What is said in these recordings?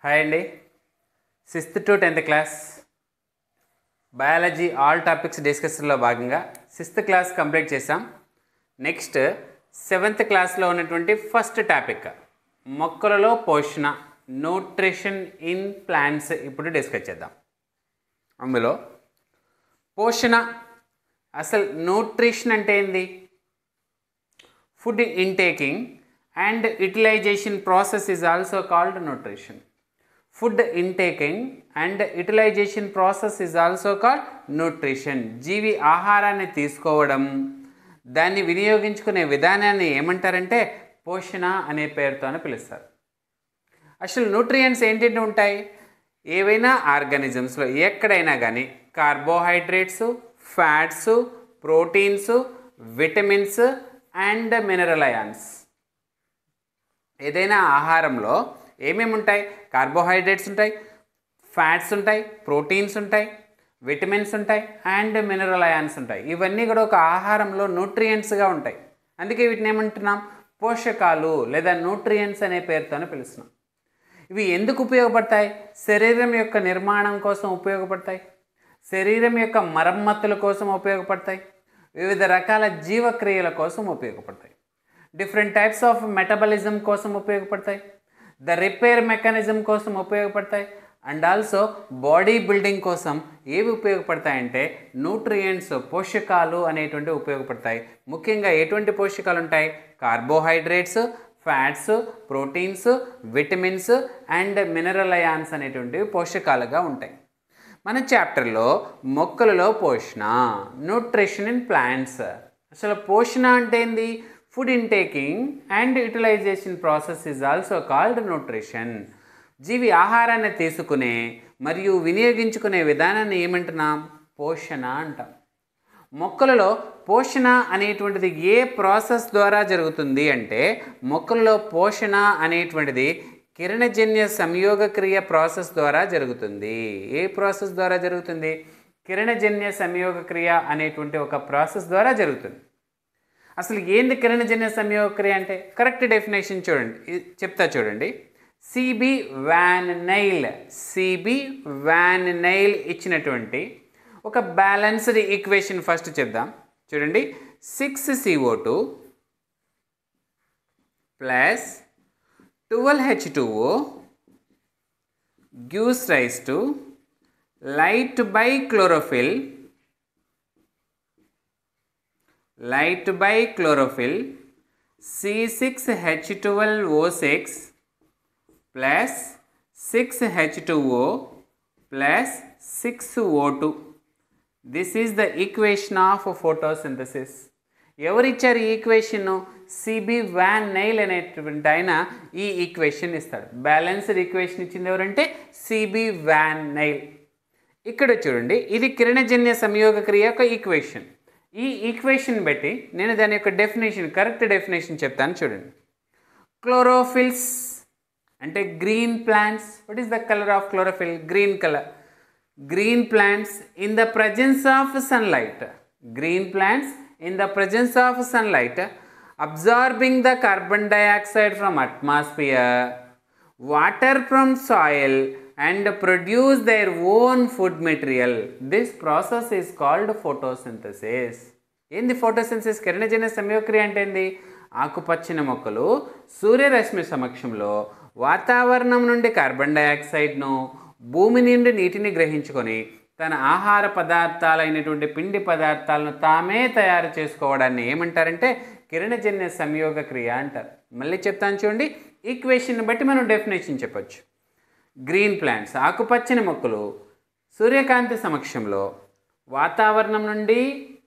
Hi అండి. 6th to 10th class biology all topics డిస్కషన్లో భాగంగా 6th క్లాస్ కంప్లీట్ చేసాం. నెక్స్ట్ 7th క్లాస్లో ఉన్నటువంటి ఫస్ట్ టాపిక్ మొక్కలలో పోషణ, న్యూట్రిషన్ ఇన్ ప్లాంట్స్ ఇప్పుడు డిస్కస్ చేద్దాం. అందులో పోషణ, అసలు న్యూట్రిషన్ అంటే ఏంది, food intaking and utilization process is also called nutrition. Food intaking and utilization process is also called nutrition. జీవి ఆహారాన్ని తీసుకోవడం, దాన్ని వినియోగించుకునే విధానాన్ని ఏమంటారంటే పోషణ అనే పేరుతోనే పిలుస్తారు. అసలు న్యూట్రియంట్స్ ఏంటంటే ఉంటాయి, ఏవైనా ఆర్గానిజమ్స్లో ఎక్కడైనా కానీ carbohydrates, fats, proteins, vitamins and mineral ions. ఏదైనా ఆహారంలో ఏమేమి ఉంటాయి, కార్బోహైడ్రేట్స్ ఉంటాయి, ఫ్యాట్స్ ఉంటాయి, ప్రోటీన్స్ ఉంటాయి, విటమిన్స్ ఉంటాయి అండ్ మినరల్ అయాన్స్ ఉంటాయి. ఇవన్నీ కూడా ఒక ఆహారంలో న్యూట్రియంట్స్గా ఉంటాయి. అందుకే వీటిని ఏమంటున్నాం, పోషకాలు లేదా న్యూట్రియంట్స్ అనే పేరుతోనే పిలుస్తున్నాం. ఇవి ఎందుకు ఉపయోగపడతాయి, శరీరం యొక్క నిర్మాణం కోసం ఉపయోగపడతాయి, శరీరం యొక్క మరమ్మతుల కోసం ఉపయోగపడతాయి, వివిధ రకాల జీవక్రియల కోసం ఉపయోగపడతాయి, డిఫరెంట్ టైప్స్ ఆఫ్ మెటబాలిజం కోసం ఉపయోగపడతాయి, ద రిపేర్ మెకానిజం కోసం ఉపయోగపడతాయి అండ్ ఆల్సో బాడీ బిల్డింగ్ కోసం ఏవి ఉపయోగపడతాయంటే న్యూట్రియంట్స్, పోషకాలు అనేటువంటి ఉపయోగపడతాయి. ముఖ్యంగా ఎటువంటి పోషకాలు ఉంటాయి, carbohydrates, fats, proteins, vitamins and mineral ions అనేటువంటివి పోషకాలుగా ఉంటాయి. మన చాప్టర్లో మొక్కలలో పోషణ, న్యూట్రిషన్ ఇన్ ప్లాంట్స్. అసలు పోషణ అంటే ఏంది, food intaking and utilization process is also called nutrition. జీవి ఆహారాన్ని తీసుకునే మరియు వినియోగించుకునే విధానాన్ని ఏమంటున్నాం, పోషణ అంటాం. మొక్కలలో పోషణ అనేటువంటిది ఏ ప్రాసెస్ ద్వారా జరుగుతుంది అంటే, మొక్కలలో పోషణ అనేటువంటిది కిరణజన్య సంయోగ క్రియ ప్రాసెస్ ద్వారా జరుగుతుంది. ఏ ప్రాసెస్ ద్వారా జరుగుతుంది, కిరణజన్య సంయోగ క్రియ అనేటువంటి ఒక ప్రాసెస్ ద్వారా జరుగుతుంది. అసలు ఏంది కిరణజన్య సంయోగ క్రియ అంటే, కరెక్ట్ డెఫినేషన్ చూడండి, చెప్తా చూడండి. సిబి వ్యాన్ నైల్ ఇచ్చినటువంటి ఒక బ్యాలెన్స్డ్ ఈక్వేషన్ ఫస్ట్ చెప్దాం చూడండి. 6CO2 plus 12H2O gives rise to light by chlorophyll C6H12O6 plus 6H2O plus 6O2. This is the equation of photosynthesis. ఎవరిచ్చారు ఈ ఈక్వేషన్, సిబి వ్యాన్ నైల్ అనేటువంటి ఆయన ఈ ఈక్వేషన్ ఇస్తాడు. బ్యాలెన్స్డ్ ఈక్వేషన్ ఇచ్చింది ఎవరంటే సిబి వ్యాన్ నైల్. ఇక్కడ చూడండి, ఇది కిరణజన్య సంయోగ క్రియ యొక్క ఈక్వేషన్. ఈ ఈక్వేషన్ బట్టి నేను దాని యొక్క డెఫినేషన్, కరెక్ట్ డెఫినేషన్ చెప్తాను చూడండి. క్లోరోఫిల్స్ అంటే green plants. What is the colour of chlorophyll, green colour. Green plants in the presence of sunlight, green plants in the presence of sunlight absorbing the carbon dioxide from atmosphere, water from soil and produce their own food material. This process is called photosynthesis. ఏంది photosynthesis, కిరణజన్య సంయోగక్రియ అంటే ఏంది, ఆకుపచ్చని మొక్కలు సూర్యరశ్మి సమక్షంలో వాతావరణం నుండి కార్బన్ డైఆక్సైడ్ను, భూమి నుండి నీటిని గ్రహించుకొని తన ఆహార పదార్థాలైనటువంటి పిండి పదార్థాలను తామే తయారు చేసుకోవడాన్ని ఏమంటారంటే కిరణజన్య సంయోగ క్రియ అంటారు. మళ్ళీ చెప్తాను చూడండి, ఈక్వేషన్ బట్టి మనం డెఫినేషన్ చెప్పొచ్చు. గ్రీన్ ప్లాంట్స్ ఆకుపచ్చని మొక్కలు సూర్యకాంతి సమక్షంలో వాతావరణం నుండి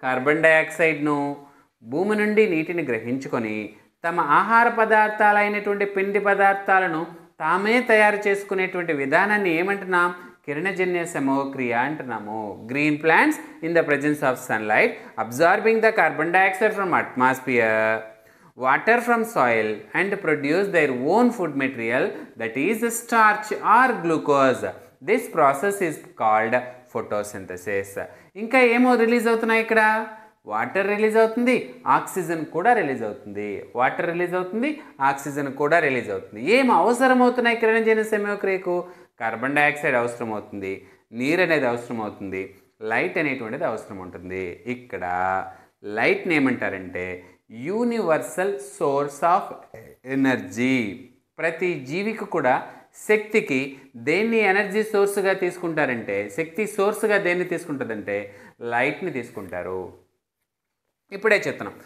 కార్బన్ డైఆక్సైడ్ను, భూమి నుండి నీటిని గ్రహించుకొని తమ ఆహార పదార్థాలైనటువంటి పిండి పదార్థాలను తామే తయారు చేసుకునేటువంటి విధానాన్ని ఏమంటున్నాం, కిరణజన్య సమోక్రియ అంటున్నాము. Green plants in the presence of sunlight absorbing the carbon dioxide from atmosphere, water from soil and produce their own food material, that is starch or glucose. This process is called photosynthesis. ఇంకా ఏమో release అవుతున్నాయి ఇక్కడ, water release అవుతుంది, oxygen కూడా release అవుతుంది. Water release అవుతుంది, oxygen కూడా release అవుతుంది. ఏం అవసరం అవుతున్నాయి కిరణజన్య సంయోగక్రియకు? కార్బన్ డైఆక్సైడ్ అవసరం అవుతుంది, నీరు అనేది అవసరం అవుతుంది, లైట్ అనేటువంటిది అవసరం ఉంటుంది. ఇక్కడ లైట్ని ఏమంటారంటే యూనివర్సల్ సోర్స్ ఆఫ్ ఎనర్జీ. ప్రతి జీవికి కూడా శక్తికి దేన్ని ఎనర్జీ సోర్స్గా తీసుకుంటారంటే, శక్తి సోర్స్గా దేన్ని తీసుకుంటుందంటే లైట్ని తీసుకుంటారు. ఇప్పుడే చెప్తున్నాం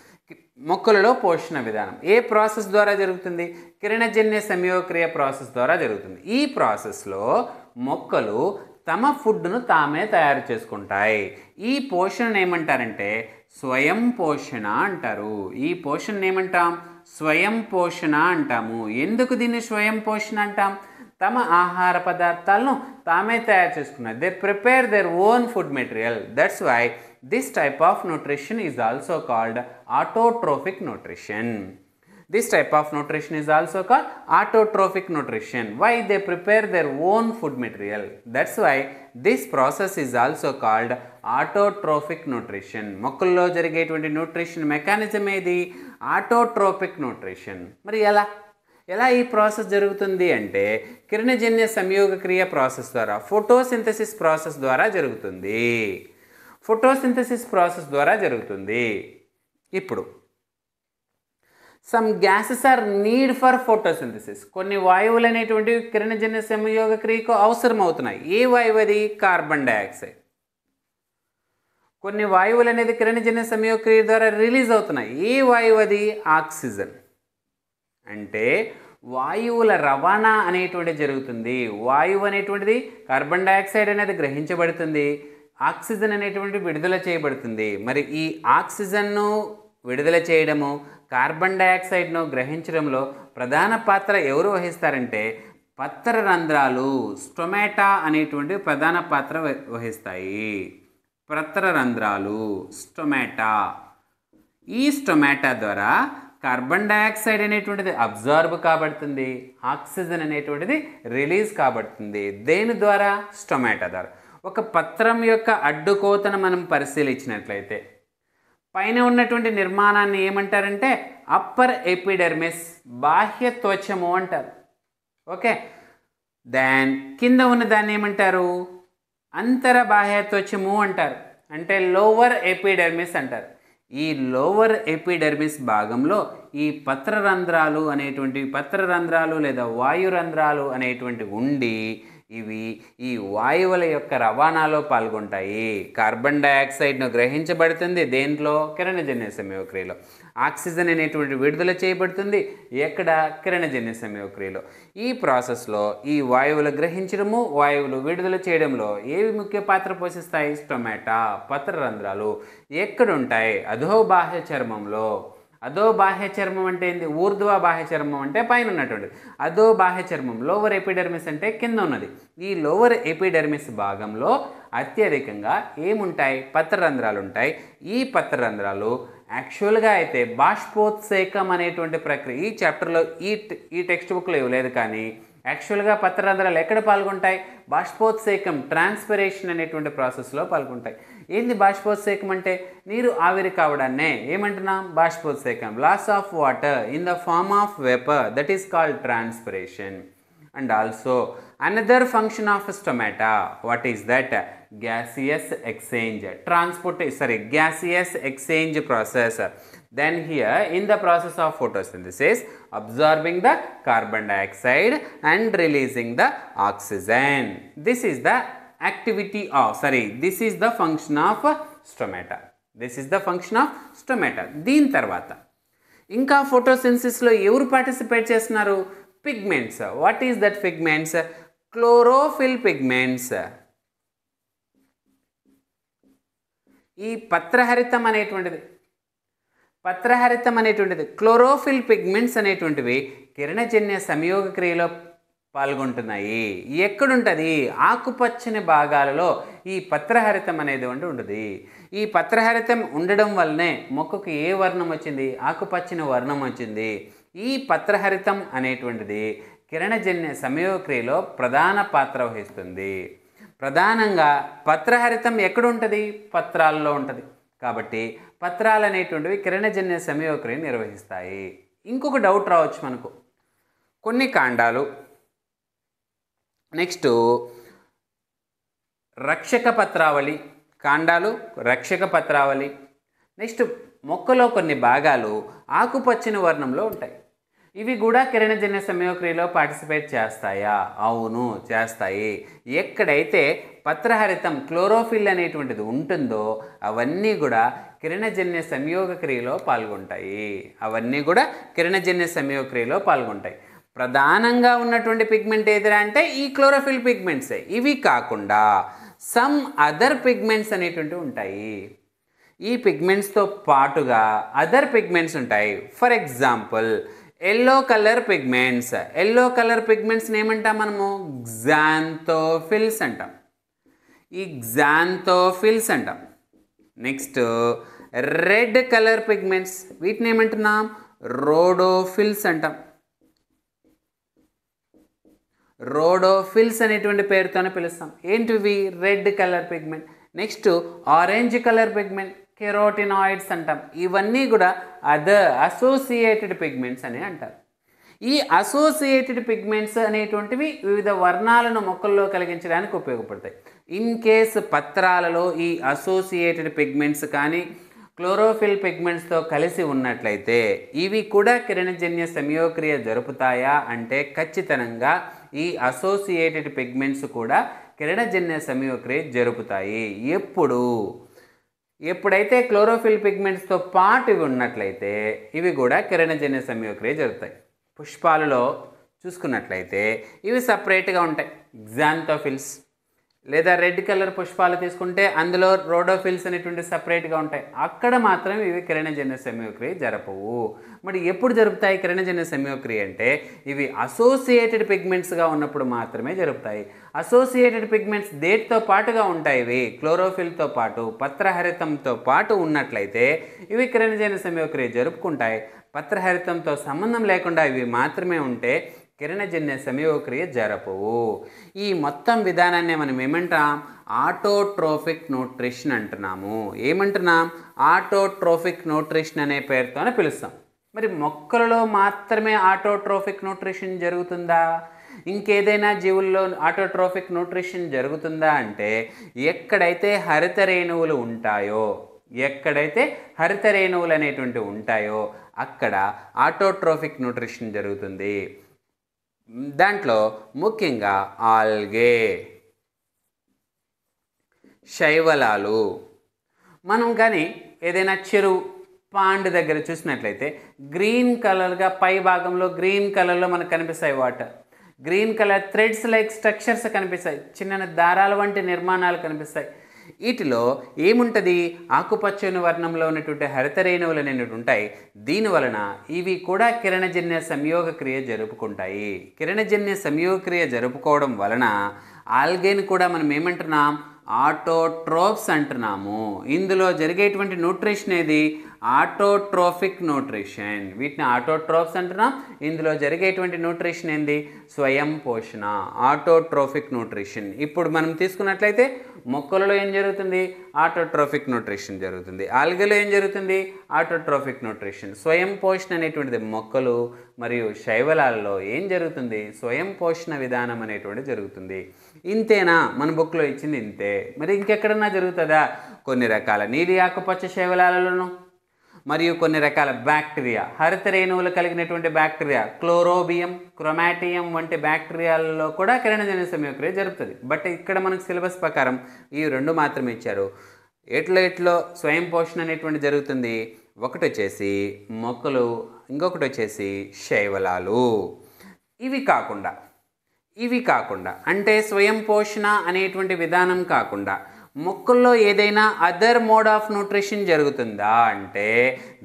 మొక్కలలో పోషణ విధానం ఏ ప్రాసెస్ ద్వారా జరుగుతుంది? కిరణజన్య సంయోగక్రియ ప్రాసెస్ ద్వారా జరుగుతుంది. ఈ ప్రాసెస్లో మొక్కలు తమ ఫుడ్ను తామే తయారు చేసుకుంటాయి. ఈ పోషణను ఏమంటారంటే స్వయం పోషణ అంటారు. ఈ పోషణ ఏమంటాం? స్వయం పోషణ అంటాము. ఎందుకు దీన్ని స్వయం పోషణ అంటాం? తమ ఆహార పదార్థాలను తామే తయారు చేసుకున్నారు. They prepare their own food material. That's why this type of nutrition is also called autotrophic nutrition. This type of nutrition is also called autotrophic nutrition. Why? They prepare their own food material. That's why this process is also called autotrophic nutrition. మొక్కల్లో జరిగేటువంటి nutrition mechanism ఏది? Autotrophic nutrition. మరి ఎలా ఈ process జరుగుతుంది అంటే కిరణజన్య సంయోగక్రియ ప్రాసెస్ ద్వారా, ఫోటోసింథసిస్ ప్రాసెస్ ద్వారా జరుగుతుంది. ఫోటోసింథసిస్ ప్రాసెస్ ద్వారా జరుగుతుంది. ఇప్పుడు some gases are need for photosynthesis. కొన్ని వాయువులు అనేటువంటివి కిరణజన్య సంయోగక్రియకు అవసరం అవుతున్నాయి. ఏ వాయువు అది? Carbon dioxide. కొన్ని వాయువులు అనేది కిరణజన్య సంయోగక్రియ ద్వారా రిలీజ్ అవుతున్నాయి. ఏ వాయువు అది? ఆక్సిజన్. అంటే వాయువుల రవాణా అనేటువంటిది జరుగుతుంది. వాయువు అనేటువంటిది కార్బన్ డైఆక్సైడ్ అనేది గ్రహించబడుతుంది, ఆక్సిజన్ అనేటువంటి విడుదల చేయబడుతుంది. మరి ఈ ఆక్సిజన్ను విడుదల చేయడము, కార్బన్ డైఆక్సైడ్ను గ్రహించడంలో ప్రధాన పాత్ర ఎవరు వహిస్తారంటే పత్రరంధ్రాలు, స్టొమాటా అనేటువంటి ప్రధాన పాత్ర వహిస్తాయి. పత్రరంధ్రాలు, స్టొమాటా. ఈ స్టొమాటా ద్వారా కార్బన్ డైఆక్సైడ్ అనేటువంటిది అబ్జార్బ్ కాబడుతుంది, ఆక్సిజన్ అనేటువంటిది రిలీజ్ కాబడుతుంది. దేని ద్వారా? స్టొమాటా ద్వారా. ఒక పత్రం యొక్క అడ్డుకోతను మనం పరిశీలించినట్లయితే పైన ఉన్నటువంటి నిర్మాణాన్ని ఏమంటారంటే అప్పర్ ఎపిడెర్మిస్, బాహ్య త్వచము అంటారు. ఓకే, దెన్ కింద ఉన్న దాన్ని ఏమంటారు? అంతర బాహ్య త్వచము అంటారు, అంటే లోవర్ ఎపిడెర్మిస్ అంటారు. ఈ లోవర్ ఎపిడెర్మిస్ భాగంలో ఈ పత్రరంధ్రాలు లేదా వాయురంధ్రాలు అనేటువంటి ఉండి ఇవి ఈ వాయువుల యొక్క రవాణాలో పాల్గొంటాయి. కార్బన్ డైఆక్సైడ్ను గ్రహించబడుతుంది దేంట్లో? కిరణజన్య సంయోగక్రియలో. ఆక్సిజన్ అనేటువంటి విడుదల చేయబడుతుంది ఎక్కడ? కిరణజన్య సంయోగక్రియలో. ఈ ప్రాసెస్లో ఈ వాయువులు గ్రహించడము, వాయువులు విడుదల చేయడంలో ఏవి ముఖ్య పాత్ర పోషిస్తాయి? స్టొమాటా, పత్రరంధ్రాలు. ఎక్కడుంటాయి? అధోబాహ్య చర్మంలో. అధోబాహ్య చర్మం అంటే ఏంది? ఊర్ధ్వ బాహ్య చర్మం అంటే పైన ఉన్నటువంటి అధోబాహ్య చర్మం. లోవర్ ఎపిడెర్మిస్ అంటే కింద ఉన్నది. ఈ లోవర్ ఎపిడెర్మిస్ భాగంలో అత్యధికంగా ఏముంటాయి? పత్రరంధ్రాలు ఉంటాయి. ఈ పత్రరంధ్రాలు యాక్చువల్గా అయితే బాష్పోత్సేకం అనేటువంటి ప్రక్రియ ఈ చాప్టర్లో ఈ టెక్స్ట్ బుక్లో ఇవ్వలేదు, కానీ యాక్చువల్గా పత్రరంధ్రాలు ఎక్కడ పాల్గొంటాయి? బాష్పోత్సేకం, ట్రాన్స్పిరేషన్ అనేటువంటి ప్రాసెస్లో పాల్గొంటాయి. ఏంది బాష్పోత్సేకం అంటే? నీరు ఆవిరి కావడాన్నే ఏమంటున్నాం? బాష్పోత్సేకం. Loss of water in the form of vapour, that is called transpiration. And also another function of stomata, what is that? gaseous exchange, gaseous exchange process. Then here in the process of photosynthesis, absorbing the carbon dioxide and releasing the oxygen. This is the activity of, this is the function of stomata. This is the function of stomata. దీని తర్వాత ఇంకా ఫోటోసింథసిస్లో ఎవరు participate చేస్తున్నారు? Pigments. What is that pigments? Chlorophyll pigments. ఈ పత్రహరితం అనేటువంటిది chlorophyll pigments అనేటువంటివి కిరణజన్య సంయోగక్రియలో పాల్గొంటున్నాయి. ఎక్కడుంటుంది? ఆకుపచ్చని భాగాలలో ఈ పత్రహరితం అనేది ఉంటుంది. ఈ పత్రహరితం ఉండడం వల్లనే మొక్కకు ఏ వర్ణం వచ్చింది? ఆకుపచ్చని వర్ణం వచ్చింది. ఈ పత్రహరితం అనేటువంటిది కిరణజన్య సంయోగక్రియలో ప్రధాన పాత్ర వహిస్తుంది. ప్రధానంగా పత్రహరితం ఎక్కడుంటుంది? పత్రాల్లో ఉంటుంది. కాబట్టి పత్రాలు అనేటువంటివి కిరణజన్య సంయోగక్రియను నిర్వహిస్తాయి. ఇంకొక డౌట్ రావచ్చు మనకు, కొన్ని కాండాలు, నెక్స్ట్ రక్షక పత్రావళి, కాండాలు రక్షక పత్రావళి, నెక్స్ట్ మొక్కలో కొన్ని భాగాలు ఆకుపచ్చని వర్ణంలో ఉంటాయి. ఇవి కూడా కిరణజన్య సంయోగక్రియలో పార్టిసిపేట్ చేస్తాయా? అవును, చేస్తాయి. ఎక్కడైతే పత్రహరితం క్లోరోఫిల్ అనేటువంటిది ఉంటుందో అవన్నీ కూడా కిరణజన్య సంయోగక్రియలో పాల్గొంటాయి. అవన్నీ కూడా కిరణజన్య సంయోగక్రియలో పాల్గొంటాయి. ప్రధానంగా ఉన్నటువంటి పిగ్మెంట్ ఏదిరా అంటే ఈ క్లోరోఫిల్ పిగ్మెంట్సే. ఇవి కాకుండా సమ్ అదర్ పిగ్మెంట్స్ అనేటువంటివి ఉంటాయి. ఈ పిగ్మెంట్స్తో పాటుగా అదర్ పిగ్మెంట్స్ ఉంటాయి. For example yellow colour pigments. Yellow colour పిగ్మెంట్స్ని ఏమంటాం మనము? గ్జాంథోఫిల్స్ అంటాం. ఈ గ్జాంథోఫిల్స్ అంటాం. నెక్స్ట్ రెడ్ కలర్ పిగ్మెంట్స్, వీటిని ఏమంటున్నాం? రోడోఫిల్స్ అంటాం. రోడోఫిల్స్ అనేటువంటి పేరుతోనే పిలుస్తాం. ఏంటివి? Red colour pigment. Next orange colour pigment, carotenoids అంటాం. ఇవన్నీ కూడా అసోసియేటెడ్ పిగ్మెంట్స్ అని అంటారు. ఈ అసోసియేటెడ్ పిగ్మెంట్స్ అనేటువంటివి వివిధ వర్ణాలను మొక్కల్లో కలిగించడానికి ఉపయోగపడతాయి. ఇన్ కేస్ పత్రాలలో ఈ అసోసియేటెడ్ పిగ్మెంట్స్ కానీ క్లోరోఫిల్ పిగ్మెంట్స్తో కలిసి ఉన్నట్లయితే ఇవి కూడా కిరణజన్య సంయోగక్రియ జరుపుతాయా అంటే ఖచ్చితంగా ఈ అసోసియేటెడ్ పిగ్మెంట్స్ కూడా కిరణజన్య సంయోగక్రియ జరుపుతాయి. ఎప్పుడైతే క్లోరోఫిల్ పిగ్మెంట్స్తో పాటు ఇవి ఉన్నట్లయితే ఇవి కూడా కిరణజన్య సంయోగక్రియ జరుగుతాయి. పుష్పాలలో చూసుకున్నట్లయితే ఇవి సపరేట్గా ఉంటాయి, గ్జాంథోఫిల్స్. లేదా రెడ్ కలర్ పుష్పాలు తీసుకుంటే అందులో రోడోఫిల్స్ అనేటువంటి సపరేట్గా ఉంటాయి. అక్కడ మాత్రం ఇవి కిరణజన్య సంయోగక్రియ జరపవు. మరి ఎప్పుడు జరుపుతాయి కిరణజన్య సంయోగక్రియ అంటే ఇవి అసోసియేటెడ్ పిగ్మెంట్స్గా ఉన్నప్పుడు మాత్రమే జరుపుతాయి. అసోసియేటెడ్ పిగ్మెంట్స్ దేటితో పాటుగా ఉంటాయి? ఇవి క్లోరోఫిల్తో పాటు పత్రహరితంతో పాటు ఉన్నట్లయితే ఇవి కిరణజన్య సంయోగక్రియ జరుపుకుంటాయి. పత్రహరితంతో సంబంధం లేకుండా ఇవి మాత్రమే ఉంటే కిరణజన్య సంయోగక్రియ జరపవు. ఈ మొత్తం విధానాన్ని మనం ఏమంటాం? ఆటోట్రోఫిక్ న్యూట్రిషన్ అంటున్నాము. ఏమంటున్నాం? ఆటోట్రోఫిక్ న్యూట్రిషన్ అనే పేరుతోనే పిలుస్తాం. మరి మొక్కలలో మాత్రమే ఆటోట్రోఫిక్ న్యూట్రిషన్ జరుగుతుందా? ఇంకేదైనా జీవుల్లో ఆటోట్రోఫిక్ న్యూట్రిషన్ జరుగుతుందా అంటే ఎక్కడైతే హరిత రేణువులు ఉంటాయో, ఎక్కడైతే హరిత రేణువులు అనేటువంటివి ఉంటాయో అక్కడ ఆటోట్రోఫిక్ న్యూట్రిషన్ జరుగుతుంది. దాంట్లో ముఖ్యంగా ఆల్గే, శైవలాలు. మనం కానీ ఏదైనా చెరువు, పాండ్ దగ్గర చూసినట్లయితే గ్రీన్ కలర్గా పై భాగంలో గ్రీన్ కలర్లో మనకు కనిపిస్తాయి water. Green colour threads like structures కనిపిస్తాయి, చిన్న దారాల వంటి నిర్మాణాలు కనిపిస్తాయి. వీటిలో ఏముంటుంది? ఆకుపచ్చని వర్ణంలో ఉన్నటువంటి హరిత రేణువులు అనేవి ఉంటాయి. దీనివలన ఇవి కూడా కిరణజన్య సంయోగక్రియ జరుపుకుంటాయి. కిరణజన్య సంయోగక్రియ జరుపుకోవడం వలన ఆల్గేని కూడా మనం ఏమంటున్నాం? ఆటోట్రోఫ్స్ అంటున్నాము. ఇందులో జరిగేటువంటి న్యూట్రిషన్ ఏది? Autotrophic nutrition. వీటిని ఆటోట్రోఫ్స్ అంటున్నాం. ఇందులో జరిగేటువంటి న్యూట్రిషన్ ఏంది? స్వయం పోషణ, ఆటోట్రోఫిక్ న్యూట్రిషన్. ఇప్పుడు మనం తీసుకున్నట్లయితే మొక్కలలో ఏం జరుగుతుంది? ఆటోట్రోఫిక్ న్యూట్రిషన్ జరుగుతుంది. ఆల్గేలో ఏం జరుగుతుంది? Autotrophic nutrition. స్వయం పోషణ అనేటువంటిది మొక్కలు మరియు శైవలాలలో ఏం జరుగుతుంది? స్వయం పోషణ విధానం అనేటువంటిది జరుగుతుంది. ఇంతేనా? మన బుక్లో ఇచ్చింది ఇంతే. మరి ఇంకెక్కడన్నా జరుగుతుందా? కొన్ని రకాల నీలి ఆకుపచ్చ శైవలాలలోనూ మరియు కొన్ని రకాల బ్యాక్టీరియా, హరిత రేణువులు కలిగినటువంటి బ్యాక్టీరియా, క్లోరోబియం, క్రోమాటియం వంటి బ్యాక్టీరియాలలో కూడా కిరణజన్య సంయోగక్రియ జరుగుతుంది. బట్ ఇక్కడ మనకు సిలబస్ ప్రకారం ఈ రెండు మాత్రమే ఇచ్చారు. ఎట్లో స్వయం పోషణ అనేటువంటి జరుగుతుంది. ఒకటి వచ్చేసి మొక్కలు, ఇంకొకటి వచ్చేసి శైవలాలు. ఇవి కాకుండా అంటే స్వయం పోషణ అనేటువంటి విధానం కాకుండా మొక్కల్లో ఏదైనా అదర్ మోడ్ ఆఫ్ న్యూట్రిషన్ జరుగుతుందా అంటే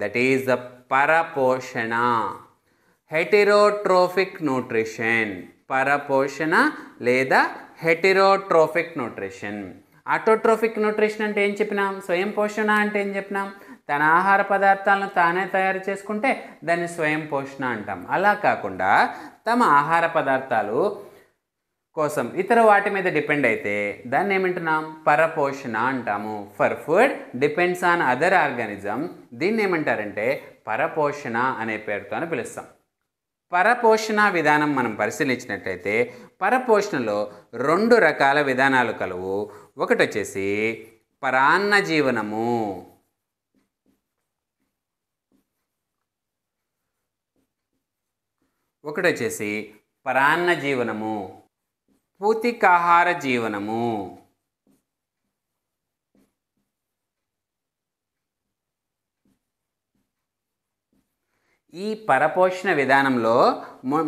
దట్ ఈజ్ ద పరపోషణ, హెటెరోట్రోఫిక్ న్యూట్రిషన్. పరపోషణ లేదా హెటెరోట్రోఫిక్ న్యూట్రిషన్. ఆటోట్రోఫిక్ న్యూట్రిషన్ అంటే ఏం చెప్పినాం? స్వయం పోషణ అంటే ఏం చెప్పినాం? తన ఆహార పదార్థాలను తానే తయారు చేసుకుంటే దాన్ని స్వయం పోషణ అంటాం. అలా కాకుండా తమ ఆహార పదార్థాలు కోసం ఇతర వాటి మీద డిపెండ్ అయితే దాన్ని ఏమంటున్నాం? పరపోషణ అంటాము. For food depends on other organism, దీన్ని ఏమంటారంటే పరపోషణ అనే పేరుతో పిలుస్తాం. పరపోషణ విధానం మనం పరిశీలించినట్లయితే పరపోషణలో 2 రకాల విధానాలు కలవు. ఒకటి వచ్చేసి పరాన్న జీవనము, పరాన్న జీవనము, పూతికాహార జీవనము. ఈ పరపోషణ విధానంలో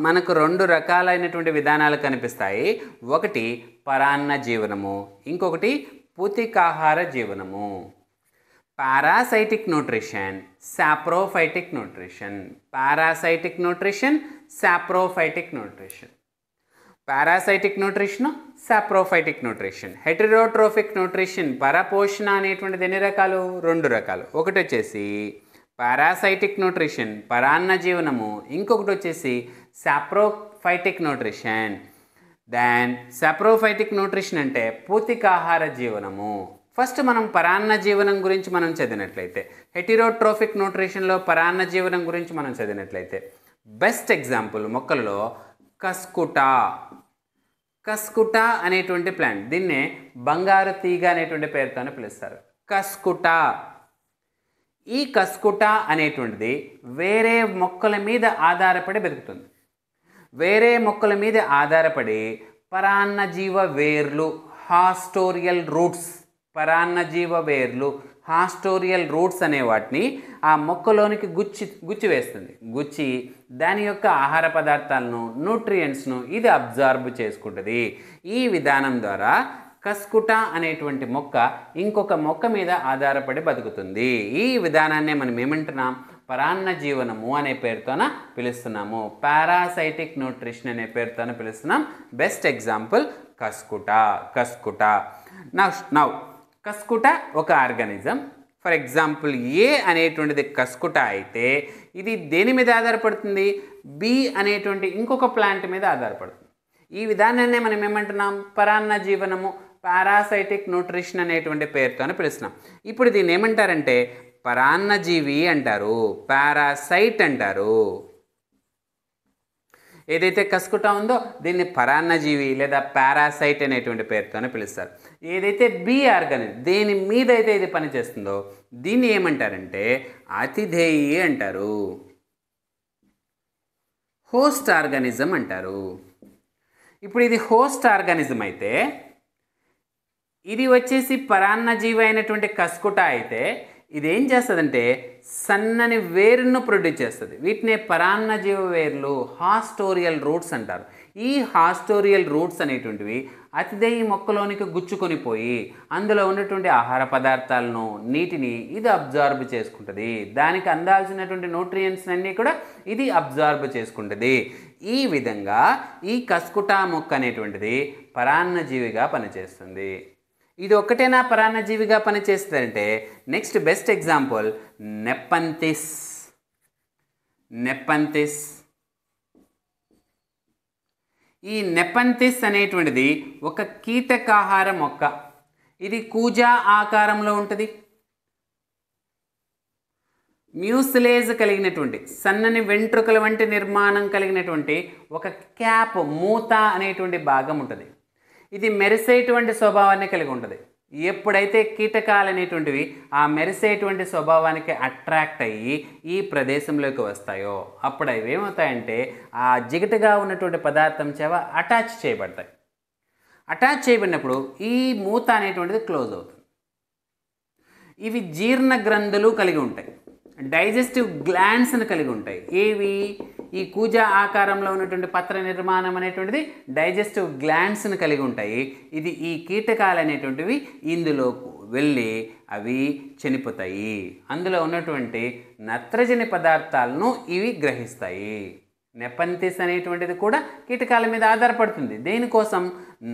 మనకు 2 రకాలైనటువంటి విధానాలు కనిపిస్తాయి. ఒకటి పరాన్న జీవనము, ఇంకొకటి పూతికాహార జీవనము. Parasitic nutrition, saprophytic nutrition. Parasitic nutrition, saprophytic nutrition. Parasitic nutrition, saprophytic nutrition. Heterotrophic nutrition పరపోషణ అనేటువంటిది ఎన్ని రకాలు? 2 రకాలు. ఒకటి వచ్చేసి పారాసైటిక్ న్యూట్రిషన్, పరాన్న జీవనము, ఇంకొకటి వచ్చేసి saprophytic nutrition. Then saprophytic nutrition అంటే పూతికాహార జీవనము. ఫస్ట్ మనం పరాన్న జీవనం గురించి మనం చదివినట్లయితే, హెటెరోట్రోఫిక్ న్యూట్రిషన్లో పరాన్న జీవనం గురించి మనం చదివినట్లయితే బెస్ట్ ఎగ్జాంపుల్ మొక్కలలో కస్కుట అనేటువంటి ప్లాంట్, దీన్నే బంగారు తీగ అనేటువంటి పేరుతో పిలుస్తారు. కస్కుట. ఈ కస్కుట అనేటువంటిది వేరే మొక్కల మీద ఆధారపడి బతుకుతుంది. వేరే మొక్కల మీద ఆధారపడి పరాన్నజీవ వేర్లు, హాస్టోరియల్ రూట్స్, పరాన్నజీవ వేర్లు, హాస్టోరియల్ రూట్స్ అనే వాటిని ఆ మొక్కలోనికి గుచ్చి వేస్తుంది. గుచ్చి దాని యొక్క ఆహార పదార్థాలను, న్యూట్రియంట్స్ను ఇది అబ్జార్బ్ చేసుకుంటుంది. ఈ విధానం ద్వారా కస్కుట అనేటువంటి మొక్క ఇంకొక మొక్క మీద ఆధారపడి బతుకుతుంది. ఈ విధానాన్ని మనం ఏమంటున్నాం? పరాన్న జీవనము అనే పేరుతోన పిలుస్తున్నాము. పారాసైటిక్ న్యూట్రిషన్ అనే పేరుతోన పిలుస్తున్నాం. Best example cuscuta. Now cuscuta ఒక ఆర్గానిజం. ఫర్ ఎగ్జాంపుల్ ఏ అనేటువంటిది కస్కుట అయితే ఇది దేని మీద ఆధారపడుతుంది? బి అనేటువంటి ఇంకొక ప్లాంట్ మీద ఆధారపడుతుంది. ఈ విధానాన్ని మనం ఏమంటున్నాం? పరాన్న జీవనము, పారాసైటిక్ న్యూట్రిషన్ అనేటువంటి పేరుతో పిలుస్తున్నాం. ఇప్పుడు దీన్ని ఏమంటారంటే పరాన్నజీవి అంటారు, పారాసైట్ అంటారు. ఏదైతే కస్కుట ఉందో దీన్ని పరాన్నజీవి లేదా పారాసైట్ అనేటువంటి పేరుతోనే పిలుస్తారు. ఏదైతే బి ఆర్గానిజం దేని మీద అయితే ఇది పనిచేస్తుందో దీన్ని ఏమంటారంటే అతిథేయి అంటారు, హోస్ట్ ఆర్గానిజం అంటారు. ఇప్పుడు ఇది హోస్ట్ ఆర్గానిజం అయితే, ఇది వచ్చేసి పరాన్నజీవి అయినటువంటి కస్కుట అయితే ఇదేం చేస్తుందంటే సన్నని వేరును ప్రొడ్యూస్ చేస్తుంది. వీటినే పరాన్నజీవ వేర్లు, హాస్టోరియల్ రూట్స్ అంటారు. ఈ హాస్టోరియల్ రూట్స్ అనేటువంటివి అతిథేయి మొక్కలోనికి గుచ్చుకొని పోయి అందులో ఉన్నటువంటి ఆహార పదార్థాలను, నీటిని ఇది అబ్జార్బ్ చేసుకుంటుంది. దానికి అందాల్సినటువంటి న్యూట్రియంట్స్ అన్నీ కూడా ఇది అబ్జార్బ్ చేసుకుంటుంది. ఈ విధంగా ఈ కస్కుట మొక్క అనేటువంటిది పరాన్నజీవిగా పనిచేస్తుంది. ఇది ఒక్కటేనా పరాన్నజీవిగా పనిచేస్తుందంటే నెక్స్ట్ బెస్ట్ ఎగ్జాంపుల్ నెప్పంతిస్. ఈ నెప్పంతిస్ అనేటువంటిది ఒక కీటకాహార మొక్క. ఇది కూజా ఆకారంలో ఉంటుంది. మ్యూసిలేజ్ కలిగినటువంటి సన్నని వెంట్రుకల వంటి నిర్మాణం కలిగినటువంటి ఒక క్యాప్, మూత అనేటువంటి భాగం ఉంటుంది. ఇది మెరిసేటువంటి స్వభావాన్ని కలిగి ఉంటుంది. ఎప్పుడైతే కీటకాలు అనేటువంటివి ఆ మెరిసేటువంటి స్వభావానికి అట్రాక్ట్ అయ్యి ఈ ప్రదేశంలోకి వస్తాయో అప్పుడు అవి ఏమవుతాయంటే ఆ జిగటగా ఉన్నటువంటి పదార్థం చేవ అటాచ్ చేయబడతాయి. అటాచ్ చేయబడినప్పుడు ఈ మూత అనేటువంటిది క్లోజ్ అవుతుంది. ఇవి జీర్ణ గ్రంథులు కలిగి ఉంటాయి, డైజెస్టివ్ గ్లాండ్స్ని కలిగి ఉంటాయి. ఏవి? ఈ కూజా ఆకారంలో ఉన్నటువంటి పత్ర నిర్మాణం అనేటువంటిది డైజెస్టివ్ గ్లాండ్స్ని కలిగి ఉంటాయి. ఇది ఈ కీటకాలు అనేటువంటివి ఇందులో వెళ్ళి అవి చనిపోతాయి. అందులో ఉన్నటువంటి నత్రజని పదార్థాలను ఇవి గ్రహిస్తాయి. నెపంతిస్ అనేటువంటిది కూడా కీటకాల మీద ఆధారపడుతుంది. దేనికోసం?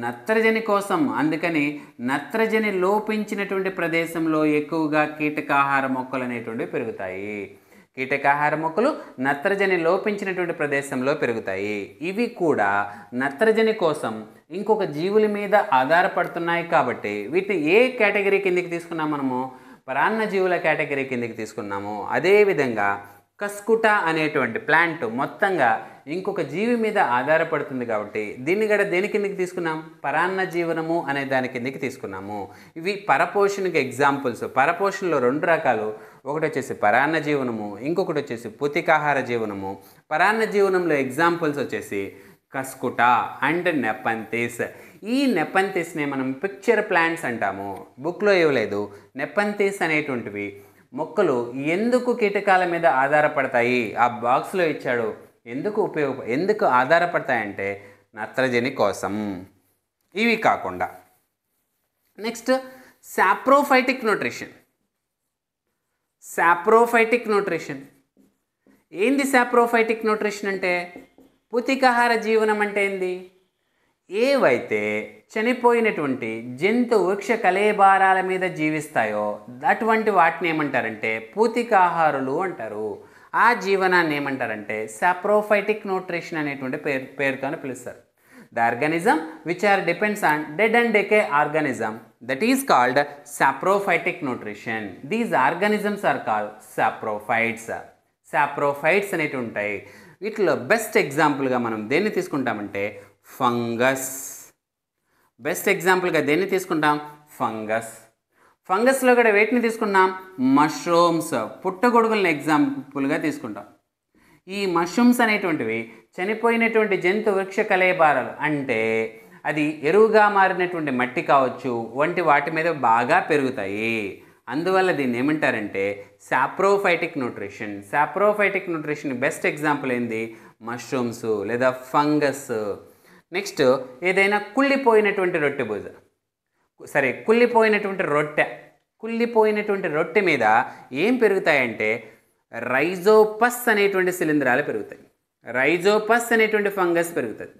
నత్రజని కోసం. అందుకని నత్రజని లోపించినటువంటి ప్రదేశంలో ఎక్కువగా కీటకాహార మొక్కలు అనేటువంటివి పెరుగుతాయి. కీటకాహార మొక్కలు నత్రజని లోపించినటువంటి ప్రదేశంలో పెరుగుతాయి. ఇవి కూడా నత్రజని కోసం ఇంకొక జీవుల మీద ఆధారపడుతున్నాయి కాబట్టి వీటిని ఏ కేటగిరీ కిందకి తీసుకున్నాం మనము? పరాన్నజీవుల కేటగిరీ కిందకి తీసుకున్నాము. అదేవిధంగా కస్కుట అనేటువంటి ప్లాంట్ మొత్తంగా ఇంకొక జీవి మీద ఆధారపడుతుంది కాబట్టి దీన్ని కూడా దేని కిందకి తీసుకున్నాం? పరాన్న జీవనము అనే దాని కిందకి తీసుకున్నాము. ఇవి పరపోషణకి ఎగ్జాంపుల్స్. పరపోషణలో 2 రకాలు, ఒకటి వచ్చేసి పరాన్న జీవనము, ఇంకొకటి వచ్చేసి పూతికాహార జీవనము. పరాన్న జీవనంలో ఎగ్జాంపుల్స్ వచ్చేసి కస్కుట అండ్ నెపంతిస్. ఈ నెపంతిస్నే మనం పిక్చర్ ప్లాంట్స్ అంటాము. బుక్లో ఇవ్వలేదు. నెపంతిస్ అనేటువంటివి మొక్కలు ఎందుకు కీటకాల మీద ఆధారపడతాయి, ఆ బాక్స్లో ఇచ్చాడు. ఎందుకు ఆధారపడతాయంటే నత్రజని కోసం. ఇవి కాకుండా next saprophytic nutrition. Saprophytic nutrition ఏంది? సాప్రోఫైటిక్ న్యూట్రిషన్ అంటే పూతికాహార జీవనం అంటే ఏంది? ఏవైతే చనిపోయినటువంటి జంతు వృక్ష కళేబారాల మీద జీవిస్తాయో అటువంటి వాటిని ఏమంటారంటే పూతికాహారులు అంటారు. ఆ జీవనాన్ని ఏమంటారంటే సాప్రోఫైటిక్ న్యూట్రిషన్ అనేటువంటి పేరుతో పిలుస్తారు. The organism which are depends on dead and decay organism that is called saprophytic nutrition. These organisms are called saprophytes. Saprophytes అనేవి ఉంటాయి. వీటిలో బెస్ట్ ఎగ్జాంపుల్గా మనం దేన్ని తీసుకుంటామంటే ఫంగస్. బెస్ట్ ఎగ్జాంపుల్గా దేన్ని తీసుకుంటాం? ఫంగస్. ఫంగస్లో కూడా వేటిని తీసుకుంటాం? మష్రూమ్స్, పుట్టగొడుగులను ఎగ్జాంపుల్గా తీసుకుంటాం. ఈ మష్రూమ్స్ అనేటువంటివి చనిపోయినటువంటి జంతు వృక్ష కళేబారాలు అంటే అది ఎరువుగా మారినటువంటి మట్టి కావచ్చు వంటి వాటి మీద బాగా పెరుగుతాయి. అందువల్ల దీన్ని ఏమంటారంటే saprophytic nutrition. Saprophytic nutrition best example ఏంది? మష్రూమ్స్ లేదా ఫంగస్. నెక్స్ట్ ఏదైనా కుళ్ళిపోయినటువంటి కుళ్ళిపోయినటువంటి రొట్టె మీద ఏం పెరుగుతాయంటే రైజోపస్ అనేటువంటి శిలీంధ్రాలు పెరుగుతాయి. రైజోపస్ అనేటువంటి ఫంగస్ పెరుగుతుంది.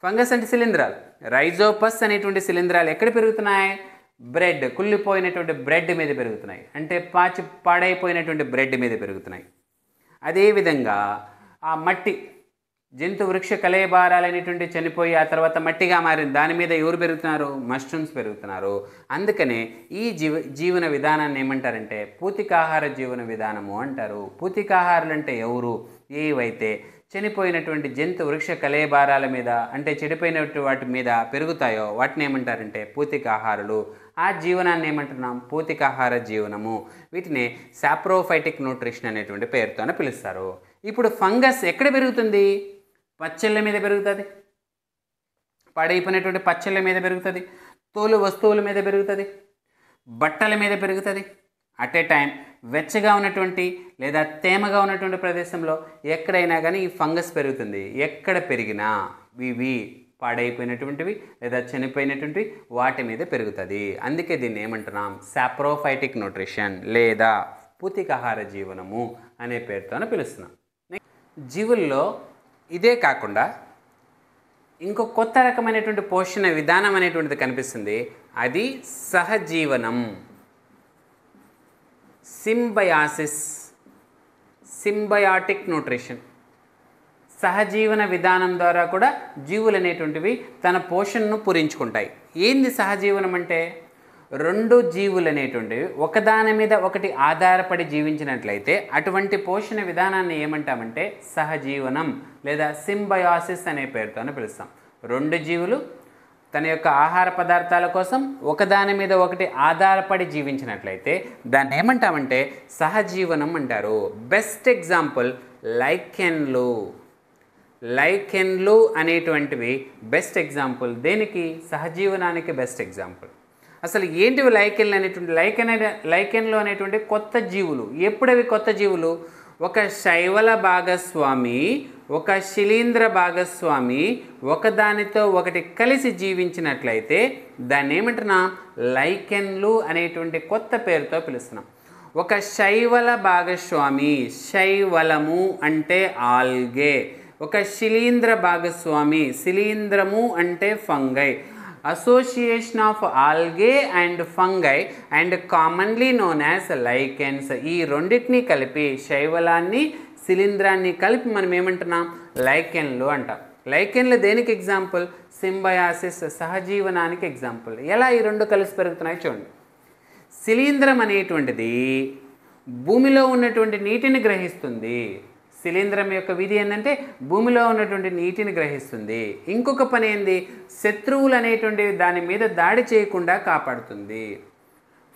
ఫంగస్ అంటే శిలీంధ్రాలు. రైజోపస్ అనేటువంటి శిలీంధ్రాలు ఎక్కడ పెరుగుతున్నాయి? బ్రెడ్, కుళ్ళిపోయినటువంటి బ్రెడ్ మీద పెరుగుతున్నాయి. అంటే పాడైపోయినటువంటి బ్రెడ్ మీద పెరుగుతున్నాయి. అదేవిధంగా ఆ మట్టి, జంతు వృక్ష కళేబారాలనేటువంటి చనిపోయి ఆ తర్వాత మట్టిగా మారింది, దాని మీద ఎవరు పెరుగుతున్నారు? మష్రూమ్స్ పెరుగుతున్నారు. అందుకనే ఈ జీవన విధానాన్ని ఏమంటారంటే పూతికాహార జీవన విధానము అంటారు. పూతికాహారులు అంటే ఎవరు? ఏవైతే చనిపోయినటువంటి జంతు వృక్ష కళేబారాల మీద అంటే చెడిపోయినటువంటి వాటి మీద పెరుగుతాయో వాటిని ఏమంటారంటే పూతికాహారులు. ఆ జీవనాన్ని ఏమంటున్నాం? పూతికాహార జీవనము. వీటిని సాప్రోఫైటిక్ న్యూట్రిషన్ అనేటువంటి పేరుతోనే పిలుస్తారు. ఇప్పుడు ఫంగస్ ఎక్కడ పెరుగుతుంది? పచ్చళ్ళ మీద పెరుగుతుంది. పాడైపోయినటువంటి పచ్చళ్ళ మీద పెరుగుతుంది. తోలు వస్తువుల మీద పెరుగుతుంది. బట్టల మీద పెరుగుతుంది. అట్ ఏ టైం వెచ్చగా ఉన్నటువంటి లేదా తేమగా ఉన్నటువంటి ప్రదేశంలో ఎక్కడైనా కానీ ఈ ఫంగస్ పెరుగుతుంది. ఎక్కడ పెరిగినా ఇవి పాడైపోయినటువంటివి లేదా చనిపోయినటువంటి వాటి మీద పెరుగుతుంది. అందుకే దీన్ని ఏమంటున్నాం? సాప్రోఫైటిక్ న్యూట్రిషన్ లేదా పూతికాహార జీవనము అనే పేరుతో పిలుస్తున్నాం. జీవుల్లో ఇదే కాకుండా ఇంకో కొత్త రకమైనటువంటి పోషణ విధానం అనేటువంటిది కనిపిస్తుంది. అది సహజీవనం, సింబయాటిక్ న్యూట్రిషన్. సహజీవన విధానం ద్వారా కూడా జీవులు అనేటువంటివి తన పోషణను పూరించుకుంటాయి. ఏంది సహజీవనం అంటే? 2 జీవులు అనేటువంటివి ఒకదాని మీద ఒకటి ఆధారపడి జీవించినట్లయితే అటువంటి పోషణ విధానాన్ని ఏమంటామంటే సహజీవనం లేదా సింబయాసిస్ అనే పేరుతోనే పిలుస్తాం. 2 జీవులు తన యొక్క ఆహార పదార్థాల కోసం ఒకదాని మీద ఒకటి ఆధారపడి జీవించినట్లయితే దాన్ని ఏమంటామంటే సహజీవనం అంటారు. బెస్ట్ ఎగ్జాంపుల్ లైకెన్లు అనేటువంటివి బెస్ట్ ఎగ్జాంపుల్. దేనికి? సహజీవనానికి బెస్ట్ ఎగ్జాంపుల్. అసలు ఏంటివి లైకెన్లు అనేటువంటి? లైకెన్లు అనేటువంటి కొత్త జీవులు. ఎప్పుడవి కొత్త జీవులు? ఒక శైవల భాగస్వామి, ఒక శిలీంద్ర భాగస్వామి ఒకదానితో ఒకటి కలిసి జీవించినట్లయితే దాన్ని ఏమంటున్నాం? లైకెన్లు అనేటువంటి కొత్త పేరుతో పిలుస్తున్నాం. ఒక శైవల భాగస్వామి, శైవలము అంటే ఆల్గే. ఒక శిలీంద్ర భాగస్వామి, శిలీంద్రము అంటే fungi. Association of algae and fungi and commonly known as lichens. ఈ రెండింటినీ కలిపి శైవలాన్ని శిలీంధ్రాన్ని కలిపి మనం ఏమంటున్నాం? లైకెన్లు అంటాం. లైకెన్లు దేనికి ఎగ్జాంపుల్? Symbiosis, సహజీవనానికి example. ఎలా ఈ రెండు కలిసి పెరుగుతున్నాయి చూడండి. శిలీంధ్రం అనేటువంటిది భూమిలో ఉన్నటువంటి నీటిని గ్రహిస్తుంది. శిలీంధ్రం యొక్క విధి ఏంటంటే భూమిలో ఉన్నటువంటి నీటిని గ్రహిస్తుంది. ఇంకొక పని ఏంది? శత్రువులు అనేటువంటివి దాని మీద దాడి చేయకుండా కాపాడుతుంది.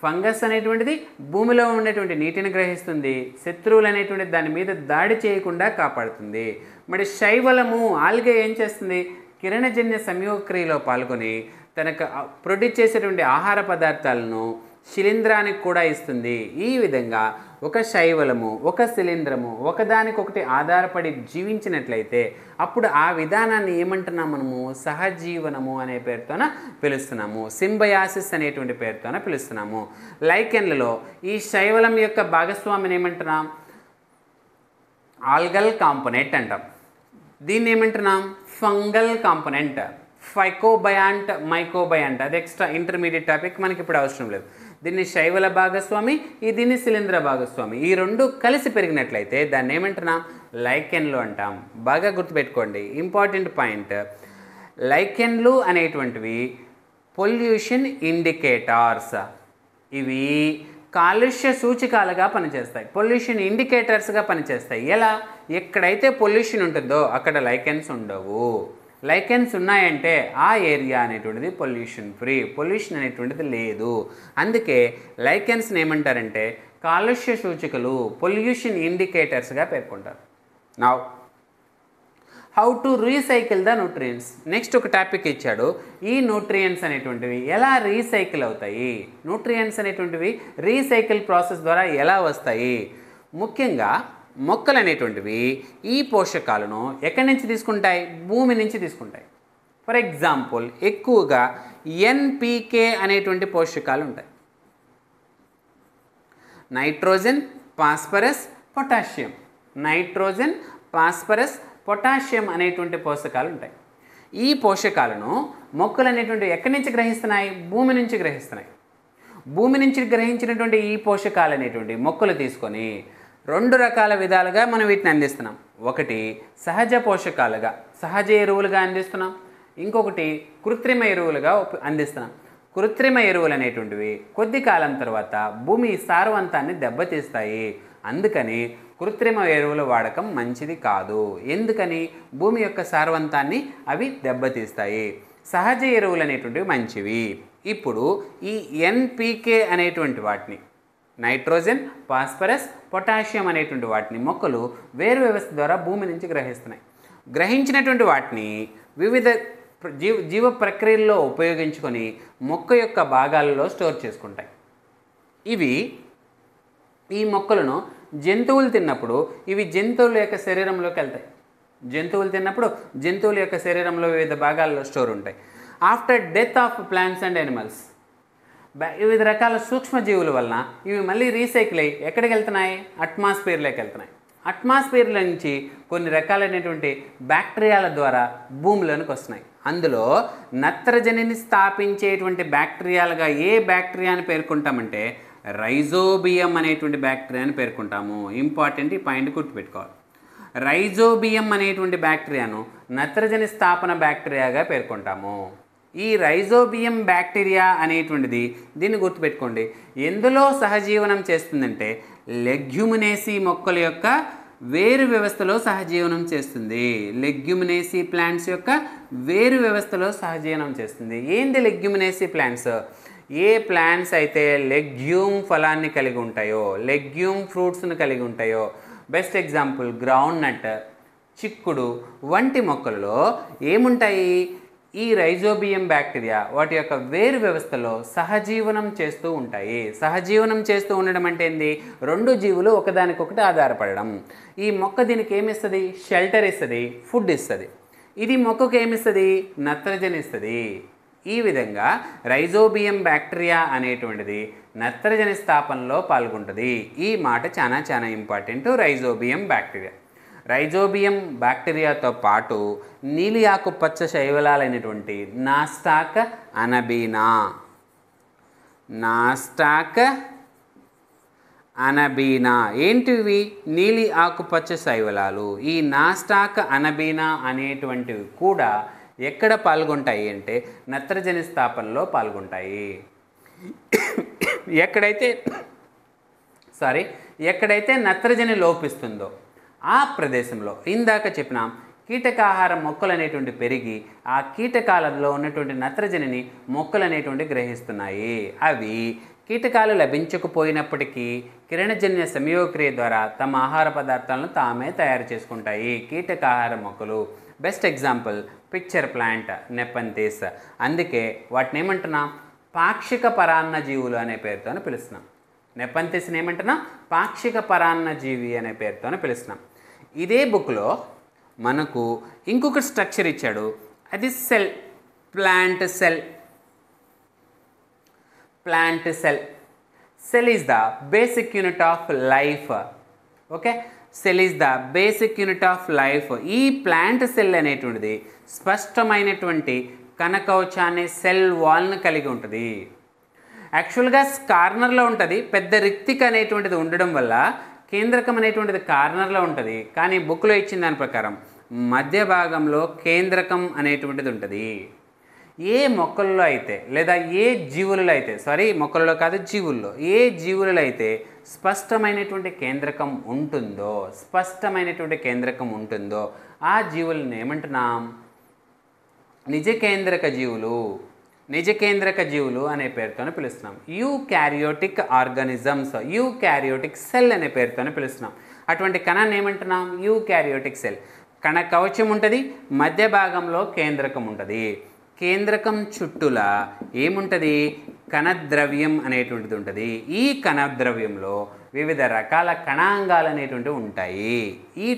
ఫంగస్ అనేటువంటిది భూమిలో ఉన్నటువంటి నీటిని గ్రహిస్తుంది, శత్రువులు అనేటువంటిది దాని మీద దాడి చేయకుండా కాపాడుతుంది. మరి శైవలము ఆల్గే ఏం చేస్తుంది? కిరణజన్య సంయోగక్రియలో పాల్గొని తనకు ప్రొడ్యూస్ చేసేటువంటి ఆహార పదార్థాలను శిలీంధ్రానికి కూడా ఇస్తుంది. ఈ విధంగా ఒక శైవలము ఒక శిలీంధ్రము ఒకదానికొకటి ఆధారపడి జీవించినట్లయితే అప్పుడు ఆ విధానాన్ని ఏమంటున్నాం మనము? సహజీవనము అనే పేరుతోన పిలుస్తున్నాము. సింబయాసిస్ అనేటువంటి పేరుతోన పిలుస్తున్నాము. లైకెన్లలో ఈ శైవలం యొక్క భాగస్వామిని ఏమంటున్నాం? ఆల్గల్ కాంపోనెంట్ అంటాం. దీన్ని ఏమంటున్నాం? Fungal component. ఫైకోబయాంట్, మైకోబయాంట్ అది ఎక్స్ట్రా ఇంటర్మీడియట్ టాపిక్, మనకి ఇప్పుడు అవసరం లేదు. దీన్ని శైవల భాగస్వామి, దీన్ని శిలీంధ్ర భాగస్వామి. ఈ రెండు కలిసి పెరిగినట్లయితే దాన్ని ఏమంటున్నాం? లైకెన్లు అంటాం. బాగా గుర్తుపెట్టుకోండి, ఇంపార్టెంట్ పాయింట్. లైకెన్లు అనేటువంటివి పొల్యూషన్ ఇండికేటర్స్. ఇవి కాలుష్య సూచికాలుగా పనిచేస్తాయి, పొల్యూషన్ ఇండికేటర్స్గా పనిచేస్తాయి. ఎలా? ఎక్కడైతే పొల్యూషన్ ఉంటుందో అక్కడ లైకెన్స్ ఉండవు. లైకెన్స్ ఉన్నాయంటే ఆ ఏరియా అనేటువంటిది పొల్యూషన్ ఫ్రీ, పొల్యూషన్ అనేటువంటిది లేదు. అందుకే లైకెన్స్ని ఏమంటారంటే కాలుష్య సూచికలు, పొల్యూషన్ ఇండికేటర్స్గా పేర్కొంటారు. Now how to recycle the nutrients. Next ఒక టాపిక్ ఇచ్చాడు. ఈ న్యూట్రియంట్స్ అనేటువంటివి ఎలా రీసైకిల్ అవుతాయి, న్యూట్రియంట్స్ అనేటువంటివి రీసైకిల్ ప్రాసెస్ ద్వారా ఎలా వస్తాయి? ముఖ్యంగా మొక్కలు అనేటువంటివి ఈ పోషకాలను ఎక్కడి నుంచి తీసుకుంటాయి? భూమి నుంచి తీసుకుంటాయి. ఫర్ ఎగ్జాంపుల్ ఎక్కువగా ఎన్పికే అనేటువంటి పోషకాలు ఉంటాయి. Nitrogen, phosphorus, potassium. Nitrogen, phosphorus, potassium అనేటువంటి పోషకాలు ఉంటాయి. ఈ పోషకాలను మొక్కలు అనేటువంటి ఎక్కడి నుంచి గ్రహిస్తున్నాయి? భూమి నుంచి గ్రహిస్తున్నాయి. భూమి నుంచి గ్రహించినటువంటి ఈ పోషకాలు అనేటువంటి మొక్కలు తీసుకొని రెండు రకాల విధాలుగా మనం వీటిని అందిస్తున్నాం. ఒకటి సహజ పోషకాలుగా, సహజ ఎరువులుగా అందిస్తున్నాం. ఇంకొకటి కృత్రిమ ఎరువులుగా అందిస్తున్నాం. కృత్రిమ ఎరువులు అనేటువంటివి కొద్ది కాలం తర్వాత భూమి సారవంతాన్ని దెబ్బతీస్తాయి. అందుకని కృత్రిమ ఎరువుల వాడకం మంచిది కాదు. ఎందుకని? భూమి యొక్క సారవంతాన్ని అవి దెబ్బతీస్తాయి. సహజ ఎరువులు అనేటువంటివి మంచివి. ఇప్పుడు ఈ ఎన్పికే అనేటువంటి వాటిని, నైట్రోజన్, ఫాస్ఫరస్, పొటాషియం అనేటువంటి వాటిని మొక్కలు వేరు వ్యవస్థ ద్వారా భూమి నుంచి గ్రహిస్తున్నాయి. గ్రహించినటువంటి వాటిని వివిధ జీవ ప్రక్రియల్లో ఉపయోగించుకొని మొక్క యొక్క భాగాలలో స్టోర్ చేసుకుంటాయి. ఇవి ఈ మొక్కలను జంతువులు తిన్నప్పుడు ఇవి జంతువుల యొక్క శరీరంలోకి వెళ్తాయి. జంతువులు తిన్నప్పుడు జంతువుల యొక్క శరీరంలో వివిధ భాగాల్లో స్టోర్ ఉంటాయి. After death of plants and animals, వివిధ రకాల సూక్ష్మజీవుల వలన ఇవి మళ్ళీ రీసైకిల్ అయ్యి ఎక్కడికి వెళ్తున్నాయి? అట్మాస్ఫియర్లోకి వెళ్తున్నాయి. అట్మాస్ఫియర్ల నుంచి కొన్ని రకాలైనటువంటి బ్యాక్టీరియాల ద్వారా భూమిలోనికి వస్తున్నాయి. అందులో నత్రజనిని స్థాపించేటువంటి బ్యాక్టీరియాలుగా ఏ బ్యాక్టీరియాని పేర్కొంటామంటే రైజోబియం అనేటువంటి బ్యాక్టీరియాని పేర్కొంటాము. ఇంపార్టెంట్, ఈ పాయింట్ గుర్తుపెట్టుకోవాలి. రైజోబియం అనేటువంటి బ్యాక్టీరియాను నత్రజని స్థాపన బ్యాక్టీరియాగా పేర్కొంటాము. ఈ రైజోబియం బ్యాక్టీరియా అనేటువంటిది, దీన్ని గుర్తుపెట్టుకోండి, ఎందులో సహజీవనం చేస్తుందంటే లెగ్యూమినేసీ మొక్కల యొక్క వేరు వ్యవస్థలో సహజీవనం చేస్తుంది. లెగ్యూమినేసీ ప్లాంట్స్ యొక్క వేరు వ్యవస్థలో సహజీవనం చేస్తుంది. ఏంది లెగ్యూమినేసీ ప్లాంట్స్? ఏ ప్లాంట్స్ అయితే లెగ్యూమ్ ఫలాన్ని కలిగి ఉంటాయో, లెగ్యూమ్ ఫ్రూట్స్ను కలిగి ఉంటాయో, బెస్ట్ ఎగ్జాంపుల్ గ్రౌండ్ నట్, చిక్కుడు వంటి మొక్కలలో ఏముంటాయి? ఈ రైజోబియం బ్యాక్టీరియా వాటి యొక్క వేరు వ్యవస్థలో సహజీవనం చేస్తూ ఉంటాయి. సహజీవనం చేస్తూ ఉండడం అంటే ఏంది? రెండు జీవులు ఒకదానికొకటి ఆధారపడడం. ఈ మొక్క దీనికి ఏమిస్తుంది? షెల్టర్ ఇస్తుంది, ఫుడ్ ఇస్తుంది. ఇది మొక్కకు ఏమిస్తుంది? నత్రజని ఇస్తుంది. ఈ విధంగా రైజోబియం బ్యాక్టీరియా అనేటువంటిది నత్రజని స్థాపనలో పాల్గొంటుంది. ఈ మాట చాలా చాలా ఇంపార్టెంట్. రైజోబియం బ్యాక్టీరియా రైజోబియం బ్యాక్టీరియాతో పాటు నీలి ఆకుపచ్చ శైవలాలైనటువంటి నాస్టాక్ అనబీనా, నాస్టాక్ అనబీనా ఏంటివి? నీలి ఆకుపచ్చ శైవలాలు. ఈ నాస్టాక్ అనబీనా అనేటువంటివి కూడా ఎక్కడ పాల్గొంటాయి అంటే నత్రజని స్థాపనలో పాల్గొంటాయి. ఎక్కడైతే నత్రజని లోపిస్తుందో ఆ ప్రదేశంలో ఇందాక చెప్పినాం కీటకాహార మొక్కలు అనేటువంటి పెరిగి ఆ కీటకాలలో ఉన్నటువంటి నత్రజనిని మొక్కలు అనేటువంటి గ్రహిస్తున్నాయి. అవి కీటకాలు లభించకపోయినప్పటికీ కిరణజన్య సంయోగక్రియ ద్వారా తమ ఆహార పదార్థాలను తామే తయారు చేసుకుంటాయి కీటకాహార మొక్కలు. Best example pitcher plant, nepenthes. అందుకే వాటిని ఏమంటున్నాం? పాక్షిక పరాన్న జీవులు అనే పేరుతో పిలుస్తున్నాం. నెపంథిస్ని ఏమంటున్నాం? పాక్షిక పరాన్న జీవి అనే పేరుతో పిలుస్తున్నాం. ఇదే బుక్లో మనకు ఇంకొక స్ట్రక్చర్ ఇచ్చాడు, అది cell, plant cell. Plant cell. Cell is the basic unit of life. Okay? Cell is the basic unit of life. ఈ ప్లాంట్ సెల్ అనేటువంటిది స్పష్టమైనటువంటి కణకవచాన్ని సెల్ వాల్ని కలిగి ఉంటుంది. యాక్చువల్గా కార్నర్లో ఉంటుంది. పెద్ద రిక్తిక అనేటువంటిది ఉండడం వల్ల కేంద్రకం అనేటువంటిది కార్నర్లో ఉంటుంది. కానీ బుక్లో ఇచ్చిన దాని ప్రకారం మధ్య భాగంలో కేంద్రకం అనేటువంటిది ఉంటుంది. ఏ మొక్కల్లో అయితే లేదా ఏ జీవులలో అయితే మొక్కల్లో కాదు జీవుల్లో ఏ జీవులలో అయితే స్పష్టమైనటువంటి కేంద్రకం ఉంటుందో ఆ జీవులను ఏమంటున్నాం? నిజకేంద్రక జీవులు అనే పేరుతో పిలుస్తున్నాం. యూకారియోటిక్ ఆర్గానిజమ్స్, యూకారియోటిక్ సెల్ అనే పేరుతో పిలుస్తున్నాం. అటువంటి కణాన్ని ఏమంటున్నాం? Eukaryotic cell. కణ కవచం ఉంటుంది, మధ్య భాగంలో కేంద్రకం ఉంటుంది. కేంద్రకం చుట్టూలా ఏముంటుంది? కణద్రవ్యం అనేటువంటిది ఉంటుంది. ఈ కణద్రవ్యంలో వివిధ రకాల కణాంగాలు అనేటువంటివి ఉంటాయి. ఈ